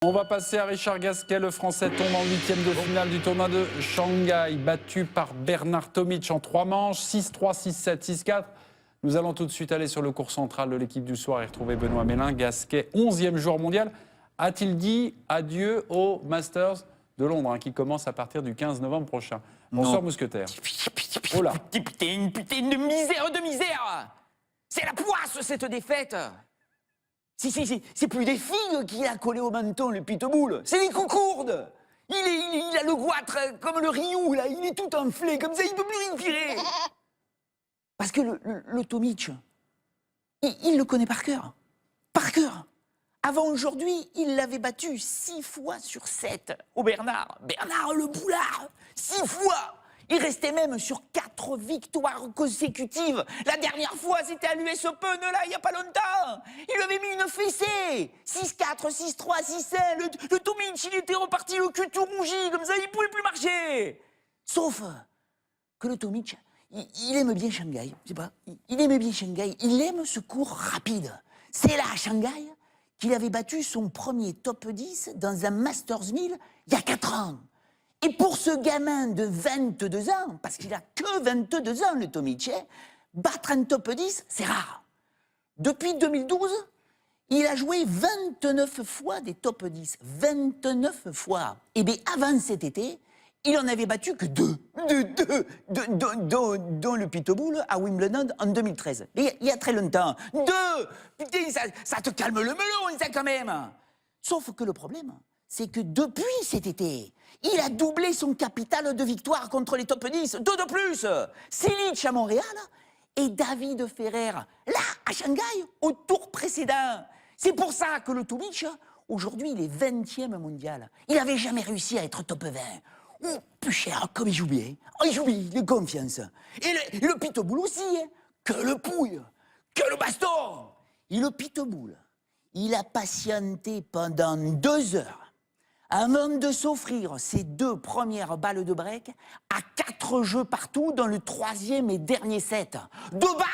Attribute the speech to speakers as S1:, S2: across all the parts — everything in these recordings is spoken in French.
S1: On va passer à Richard Gasquet. Le Français tombe en huitième de finale du tournoi de Shanghai, battu par Bernard Tomic en 3 manches, 6-3, 6-7, 6-4. Nous allons tout de suite aller sur le court central de l'équipe du soir et retrouver Benoît Mélin. Gasquet, 11e joueur mondial, a-t-il dit adieu au Masters de Londres, qui commence à partir du 15 novembre prochain? Bonsoir, mousquetaire.
S2: Oh là. Putain de misère de misère. C'est la poisse, cette défaite. C'est plus des figues qu'il a collé au menton, le pitbull. C'est des coucourdes. Il a le goitre comme le Ryu, là. Il est tout enflé, comme ça, il ne peut plus respirer. Parce que le Tomic, il le connaît par cœur. Par cœur. Avant aujourd'hui, il l'avait battu 6 fois sur 7 au Bernard. Bernard le boulard, 6 fois. Il restait même sur 4 victoires consécutives. La dernière fois, c'était à l'US Open, là, il n'y a pas longtemps. Il lui avait mis une fessée. 6-4, 6-3, 6-1. Le Tomic, il était reparti le cul tout rougi, comme ça, il ne pouvait plus marcher. Sauf que le Tomic, il aime bien Shanghai. Je sais pas, il aime bien Shanghai. Il aime ce cours rapide. C'est là, à Shanghai, qu'il avait battu son premier top 10 dans un Masters 1000 il y a 4 ans. Et pour ce gamin de 22 ans, parce qu'il a que 22 ans, le Tomic, battre un top 10, c'est rare. Depuis 2012, il a joué 29 fois des top 10. 29 fois. Et bien avant cet été, il en avait battu que 2. Dont le pitbull à Wimbledon en 2013. Il y a très longtemps. 2. Putain, ça te calme le melon, ça, quand même. Sauf que le problème, c'est que depuis cet été, il a doublé son capital de victoire contre les top 10. 2 de plus. Cilic à Montréal et David Ferrer, là, à Shanghai, au tour précédent. C'est pour ça que le Tomic, aujourd'hui, il est 20e mondial. Il n'avait jamais réussi à être top 20. Oh, plus cher, comme il joue bien. Oh, il joue bien, il a confiance. Et le pitbull aussi, hein. Que le pouille, que le baston. Et le pitbull, il a patienté pendant 2 heures avant de s'offrir ses 2 premières balles de break à 4 jeux partout dans le 3e et dernier set. 2 balles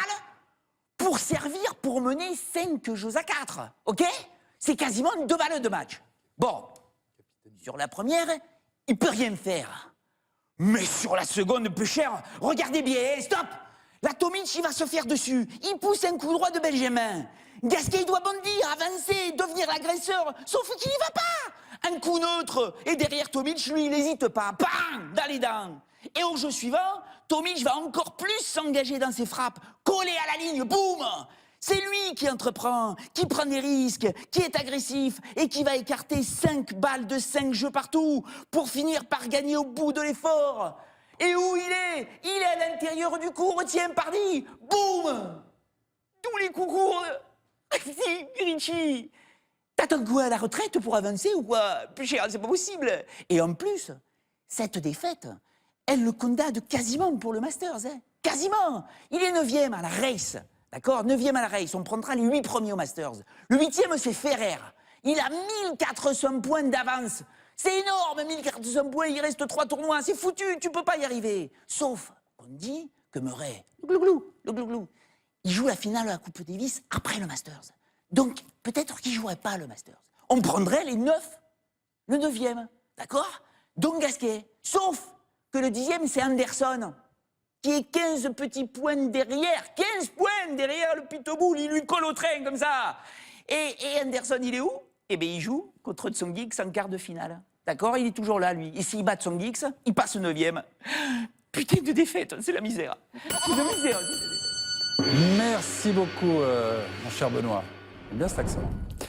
S2: pour servir pour mener 5 jeux à 4. Ok? C'est quasiment 2 balles de match. Bon, sur la première, il peut rien faire. Mais sur la seconde, peu cher, regardez bien, stop! La Tomic, il va se faire dessus. Il pousse un coup droit de Benjamin. Gasquet, il doit bondir, avancer, devenir l'agresseur. Sauf qu'il n'y va pas. Un coup neutre. Et derrière Tomic, lui, il n'hésite pas. Bam! Dans les dents. Et au jeu suivant, Tomic va encore plus s'engager dans ses frappes. Collé à la ligne, boum! C'est lui qui entreprend, qui prend des risques, qui est agressif et qui va écarter 5 balles de 5 jeux partout pour finir par gagner au bout de l'effort. Et où il est? Il est à l'intérieur du cours, tiens, pardi, boum! Tous les coups courts. Richie, t'attends quoi, à la retraite pour avancer ou quoi? Plus cher, c'est pas possible. Et en plus, cette défaite, elle le condamne quasiment pour le Masters, hein. Quasiment. Il est 9e à la race. D'accord, 9e à la race, on prendra les 8 premiers au Masters. Le 8e, c'est Ferrer. Il a 1400 points d'avance. C'est énorme, 1400 points, il reste 3 tournois. C'est foutu, tu peux pas y arriver. Sauf qu'on dit que Murray, le glouglou, il joue la finale de la Coupe Davis après le Masters. Donc, peut-être qu'il jouerait pas le Masters. On prendrait les 9, le 9e, d'accord? Donc Gasquet. Sauf que le 10e, c'est Anderson, qui est 15 petits points derrière. 15 points derrière le pitbull, il lui colle au train comme ça. Et Anderson, il est où? Eh bien, il joue contre Tsongyix en quart de finale. D'accord? Il est toujours là, lui. Et s'il bat Tsongyix, il passe 9e. Putain de défaite, c'est la misère. C'est la misère.
S1: Merci beaucoup, mon cher Benoît. J'aime bien cet accent.